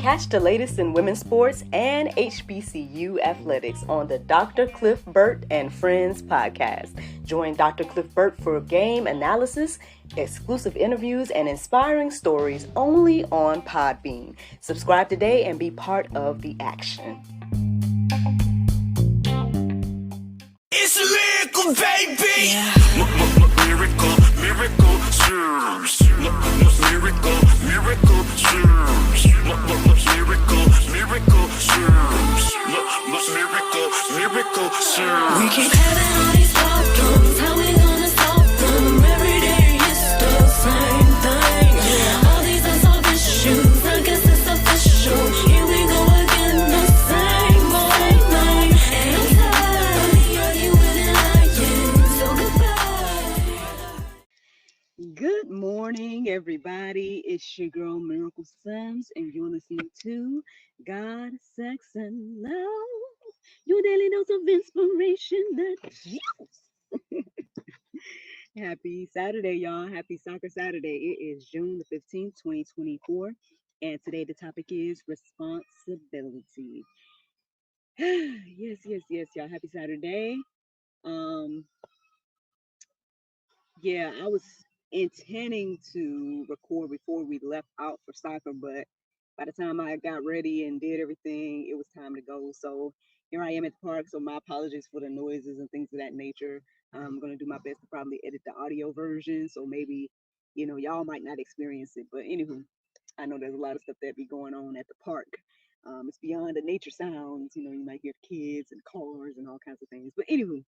Catch the latest in women's sports and HBCU athletics on the Dr. Cliff Burt and Friends podcast. Join Dr. Cliff Burt for game analysis, exclusive interviews, and inspiring stories only on Podbean. Subscribe today and be part of the action. It's a miracle, baby! Yeah. Miracle, miracle, miracle, miracle, miracle, We keep having all these problems, how we gonna solve them? Every day it's the same thing. All these unsolved issues, I guess it's official. Here we go again, the same old thing. And I'm tired of the arguing and lying, so goodbye. Good morning, everybody. It's your girl, Miracle Sims, and you're listening to God, Sex, and Love. Your daily dose of inspiration that juice. Happy Saturday, y'all. Happy Soccer Saturday. It is June the 15th, 2024. And today the topic is responsibility. yes, y'all. Happy Saturday. Yeah, I was intending to record before we left out for soccer, but by the time I got ready and did everything, it was time to go. So here I am at the park. So my apologies for the noises and things of that nature. I'm going to do my best to probably edit the audio version. So maybe, y'all might not experience it. But anywho, I know there's a lot of stuff that be going on at the park. It's beyond the nature sounds. You might hear kids and cars and all kinds of things. But anywho,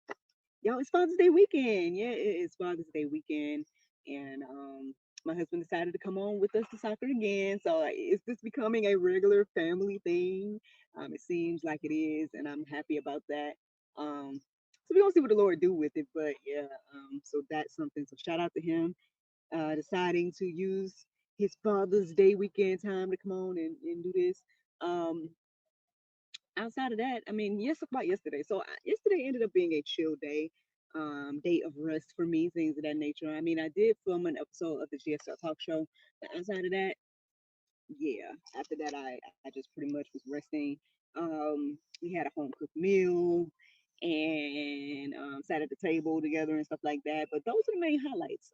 y'all, it's Father's Day weekend. Yeah, it is Father's Day weekend. And my husband decided to come on with us to soccer again. So it's just becoming a regular family thing. It seems like it is, and I'm happy about that. So we're gonna see what the Lord do with it. But yeah, so that's something. So shout out to him deciding to use his Father's Day weekend time to come on and do this. Outside of that, I mean, yes, about yesterday. So yesterday ended up being a chill day of rest for me, things of that nature. I mean, I did film an episode of the GSL Talk Show, but outside of that, yeah. After that, I just pretty much was resting. We had a home cooked meal and sat at the table together and stuff like that. But those are the main highlights.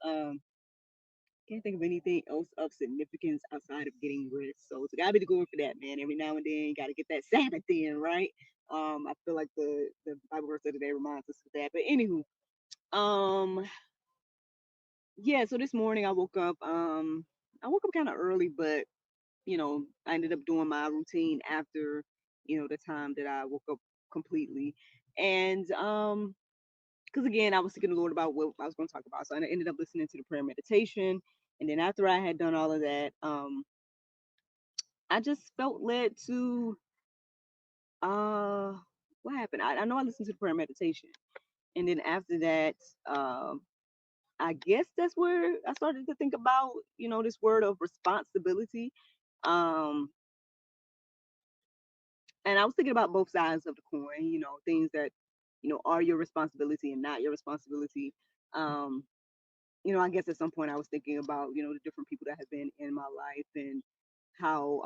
Can't think of anything else of significance outside of getting rest. So it's gotta be the going for that, man. Every now and then you gotta get that Sabbath in, right? I feel like the Bible verse of the day reminds us of that. But anywho, um, yeah. So this morning I woke up kind of early, but I ended up doing my routine after the time that I woke up completely, and because again, I was thinking the Lord about what I was going to talk about. So I ended up listening to the prayer meditation. And then after I had done all of that, I just felt led to uh what happened? I know I listened to the prayer meditation. And then after that, I guess that's where I started to think about, this word of responsibility. Um and I was thinking about both sides of the coin, things that, are your responsibility and not your responsibility. Um I guess at some point I was thinking about, the different people that have been in my life and how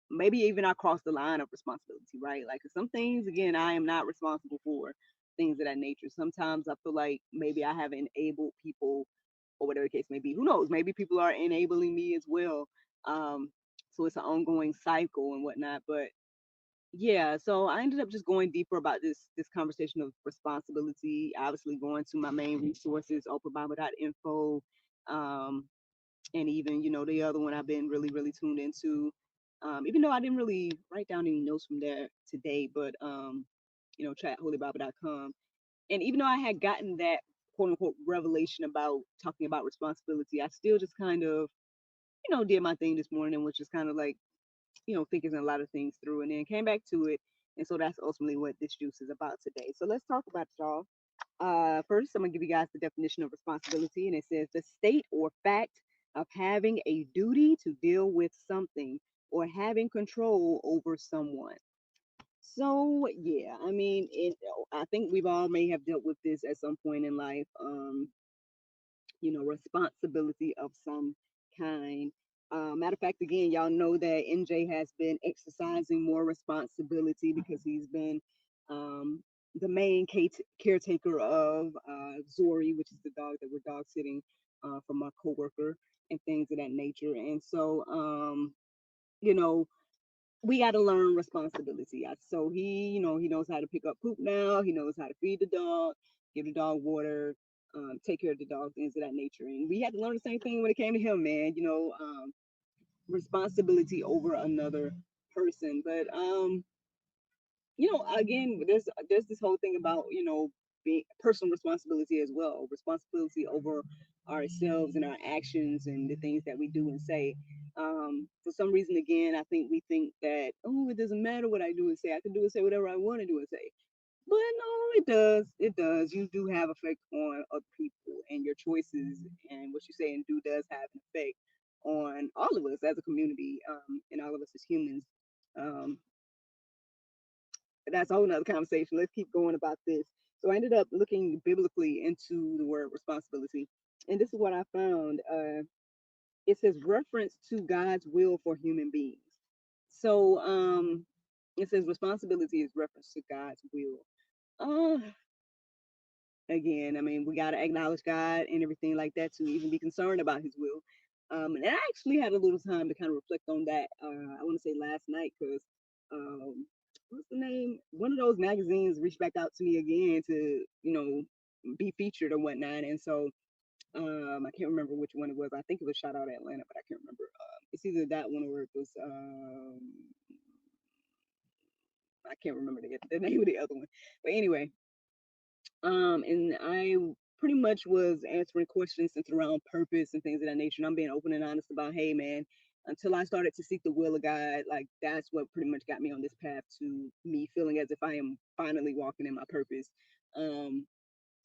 maybe even I crossed the line of responsibility, right? Like some things, again, I am not responsible for things of that nature. Sometimes I feel like maybe I have enabled people or whatever the case may be. Who knows? Maybe people are enabling me as well. Um, so it's an ongoing cycle and whatnot. But yeah, so I ended up just going deeper about this conversation of responsibility, obviously going to my main resources, openbible.info, um, and even, the other one I've been really, really tuned into. Even though I didn't really write down any notes from there today, but chatholybible.com. And even though I had gotten that quote unquote revelation about talking about responsibility, I still just kind of, did my thing this morning, which is kind of like thinking a lot of things through and then came back to it. And so that's ultimately what this juice is about today. So let's talk about it, y'all. First, I'm going to give you guys the definition of responsibility. And it says the state or fact of having a duty to deal with something or having control over someone. So, yeah, I mean, I think we've all may have dealt with this at some point in life. Responsibility of some kind. Matter of fact, again, y'all know that NJ has been exercising more responsibility because he's been um, the main caretaker of Zori, which is the dog that we're dog sitting for my coworker and things of that nature. And so, you know, we got to learn responsibility. So he knows how to pick up poop now. He knows how to feed the dog, give the dog water, take care of the dog, things of that nature. And we had to learn the same thing when it came to him, man. Responsibility over another person. But again, there's this whole thing about being personal responsibility as well, responsibility over ourselves and our actions and the things that we do and say. For some reason, again, I think we think that, oh, it doesn't matter what I do and say. I can do and say whatever I want to do and say. But no, it does. It does. You do have effect on other people, and your choices and what you say and do does have an effect on all of us as a community, and all of us as humans. Um, that's a whole nother conversation. Let's keep going about this. So I ended up looking biblically into the word responsibility, and this is what I found. It says reference to God's will for human beings. So it says responsibility is reference to God's will. Uh, Again, I mean, we got to acknowledge God and everything like that to even be concerned about His will. And I actually had a little time to kind of reflect on that. I want to say last night because what's the name? One of those magazines reached back out to me again to be featured or whatnot, and so I can't remember which one it was. I think it was Shout Out Atlanta, but I can't remember. It's either that one or it was I can't remember the name of the other one. But anyway, and I pretty much was answering questions centered around purpose and things of that nature. And I'm being open and honest about, hey man, until I started to seek the will of God, like that's what pretty much got me on this path to me feeling as if I am finally walking in my purpose, um,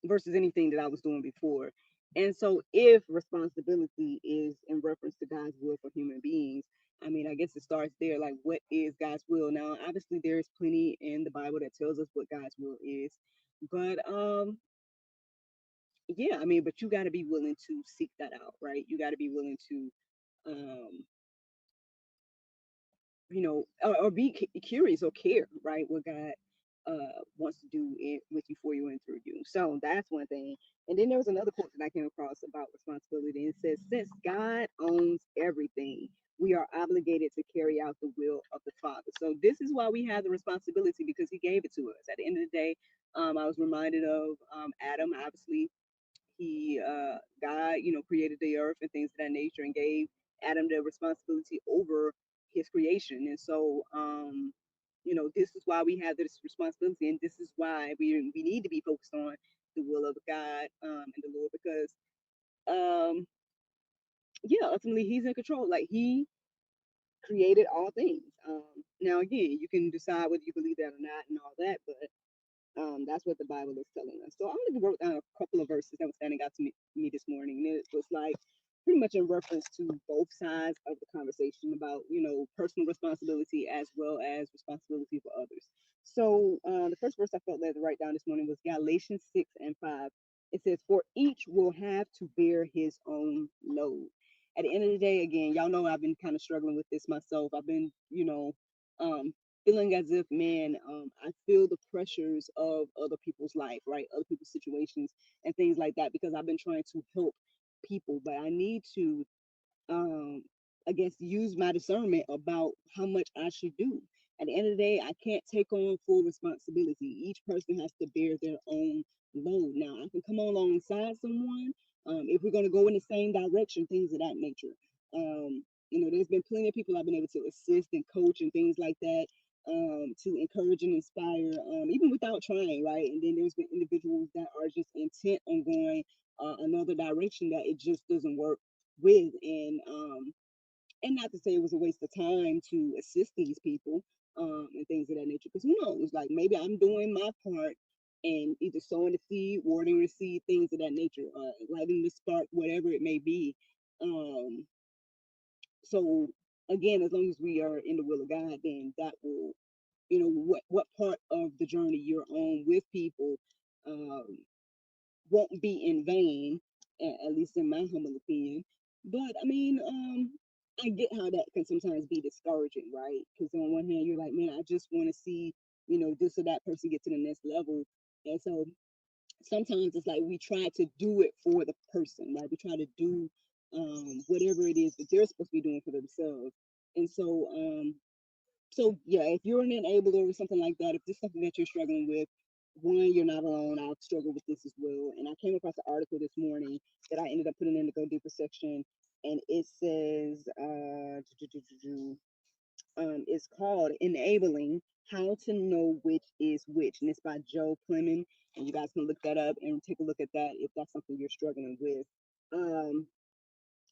versus anything that I was doing before. And so, if responsibility is in reference to God's will for human beings, I mean, I guess it starts there. Like, what is God's will? Now, obviously, there's plenty in the Bible that tells us what God's will is, but yeah, I mean, but you got to be willing to seek that out, right? You got to be willing to um or be curious or care, right? What God wants to do with you, for you, and through you. So that's one thing. And then there was another quote that I came across about responsibility. And it says, "Since God owns everything, we are obligated to carry out the will of the Father." So this is why we have the responsibility because He gave it to us. At the end of the day, I was reminded of Adam. Obviously, God, created the earth and things of that nature and gave Adam the responsibility over his creation. And so, this is why we have this responsibility, and this is why we need to be focused on the will of God, and the Lord, because yeah, ultimately He's in control. Like He created all things. Now again, you can decide whether you believe that or not and all that, but that's what the Bible is telling us. So I'm going to wrote down a couple of verses that were standing out to me this morning. And it was like pretty much in reference to both sides of the conversation about, personal responsibility as well as responsibility for others. So the first verse I felt led to write down this morning was Galatians 6:5. It says, "For each will have to bear his own load." At the end of the day, again, y'all know I've been kind of struggling with this myself. I've been, um, feeling as if, man, I feel the pressures of other people's life, right? Other people's situations and things like that because I've been trying to help people, but I need to um, I guess, use my discernment about how much I should do. At the end of the day, I can't take on full responsibility. Each person has to bear their own load. Now, I can come alongside someone if we're going to go in the same direction, things of that nature. There's been plenty of people I've been able to assist and coach and things like that, to encourage and inspire, even without trying, right? And then there's been individuals that are just intent on going another direction that it just doesn't work with, and not to say it was a waste of time to assist these people, and things of that nature, because who knows, like maybe I'm doing my part and either sowing the seed, watering the seed, things of that nature, lighting the spark, whatever it may be. Um so again, as long as we are in the will of God, then that will, what part of the journey you're on with people um won't be in vain, at least in my humble opinion. But I mean, I get how that can sometimes be discouraging, right? Because on one hand, you're like, man, I just want to see, this or that person get to the next level. And so sometimes it's like we try to do it for the person, right? We try to do whatever it is that they're supposed to be doing for themselves. And so yeah, if you're an enabler or something like that, if this is something that you're struggling with, one, you're not alone. I've struggled with this as well. And I came across an article this morning that I ended up putting in the Go Deeper section, and it says, it's called Enabling: How to Know Which is Which, and it's by Joe Plemon. And you guys can look that up and take a look at that if that's something you're struggling with. Um,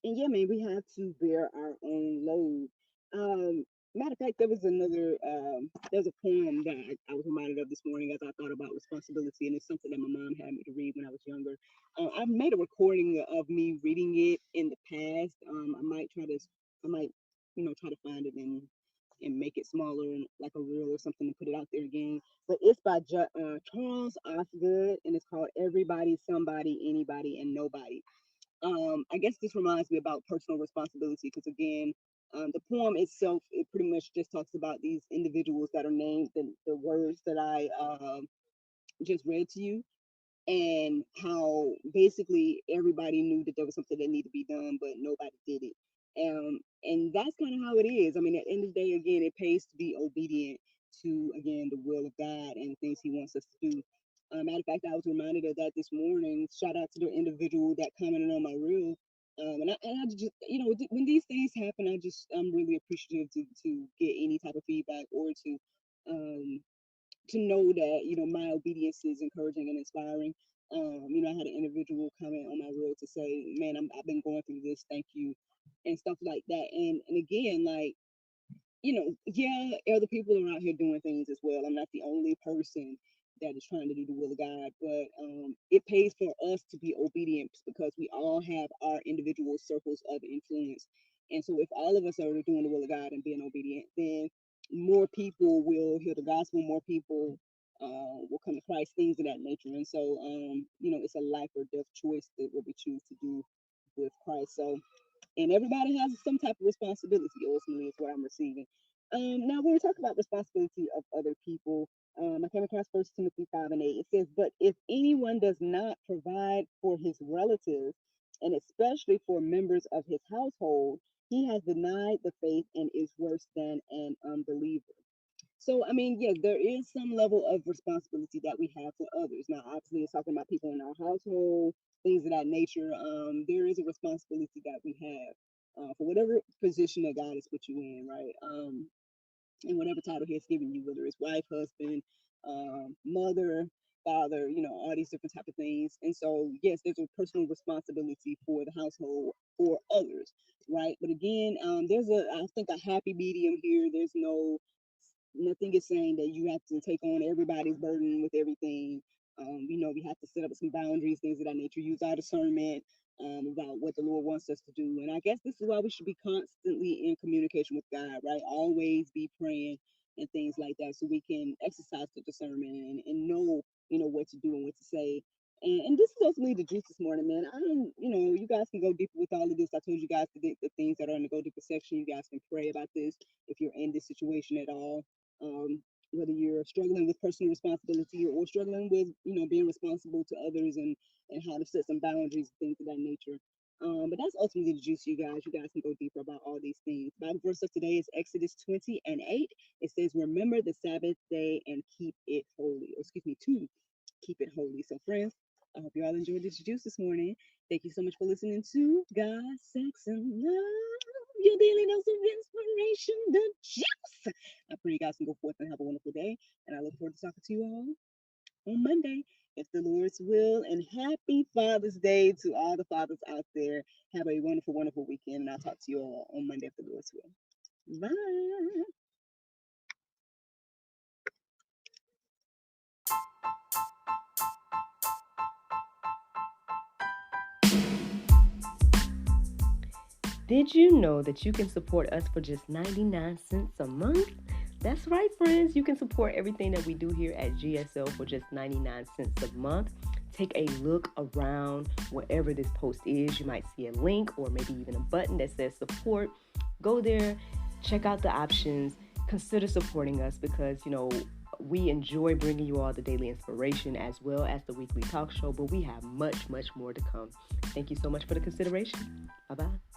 and yeah, man, we have to bear our own load. Um, Matter of fact, there's a poem that I was reminded of this morning as I thought about responsibility, and it's something that my mom had me to read when I was younger. I've made a recording of me reading it in the past. I might, try to find it and make it smaller and like a reel or something and put it out there again. But it's by Charles Osgood, and it's called "Everybody, Somebody, Anybody, and Nobody." I guess this reminds me about personal responsibility because again, the poem itself, it pretty much just talks about these individuals that are named, the words that I just read to you, and how basically everybody knew that there was something that needed to be done, but nobody did it. And that's kind of how it is. I mean, at the end of the day, again, it pays to be obedient to, again, the will of God and the things He wants us to do. Matter of fact, I was reminded of that this morning. Shout out to the individual that commented on my reel. And I just, when these things happen, I'm really appreciative to get any type of feedback or um, to know that my obedience is encouraging and inspiring. I had an individual comment on my reel to say, "Man, I've been going through this. Thank you," and stuff like that. And again, like yeah, other people are out here doing things as well. I'm not the only person that is trying to do the will of God, but it pays for us to be obedient because we all have our individual circles of influence. And so, if all of us are doing the will of God and being obedient, then more people will hear the gospel, more people will come to Christ, things of that nature. And so, it's a life or death choice that what we choose to do with Christ. So, and everybody has some type of responsibility ultimately is what I'm receiving. Now when we talk about responsibility of other people, I came across 1 Timothy 5:8. It says, "But if anyone does not provide for his relatives, and especially for members of his household, he has denied the faith and is worse than an unbeliever." So, I mean, yes, there is some level of responsibility that we have for others. Now, obviously, it's talking about people in our household, things of that nature. There is a responsibility that we have for whatever position that God has put you in, right? And whatever title He has given you, whether it's wife, husband, mother, father, all these different type of things. And so, yes, there's a personal responsibility for the household for others, right? But again, I think, a happy medium here. There's nothing is saying that you have to take on everybody's burden with everything. We have to set up some boundaries, things of that nature, use our discernment about what the Lord wants us to do. And I guess this is why we should be constantly in communication with God, right? Always be praying and things like that so we can exercise the discernment and know, what to do and what to say. And this is ultimately the juice this morning, man. You guys can go deeper with all of this. I told you guys the things that are in the go deeper section. You guys can pray about this if you're in this situation at all, whether you're struggling with personal responsibility or struggling with being responsible to others and how to set some boundaries, things of that nature. But that's ultimately the juice, you guys. You guys can go deeper about all these things. Bible verse of today is Exodus 20:8. It says, "Remember the Sabbath day and keep it holy." Or excuse me, to keep it holy. So, friends, I hope you all enjoyed this juice this morning. Thank you so much for listening to God, Sex, and Love, your daily dose of inspiration, the juice. I pray you guys can go forth and have a wonderful day. And I look forward to talking to you all on Monday, if the Lord's will. And happy Father's Day to all the fathers out there. Have a wonderful, wonderful weekend. And I'll talk to you all on Monday, if the Lord's will. Bye. Did you know that you can support us for just 99 cents a month? That's right, friends. You can support everything that we do here at GSL for just 99 cents a month. take a look around wherever this post is. You might see a link or maybe even a button that says support. Go there, check out the options, consider supporting us because, we enjoy bringing you all the daily inspiration as well as the weekly talk show, but we have much, much more to come. Thank you so much for the consideration. Bye-bye.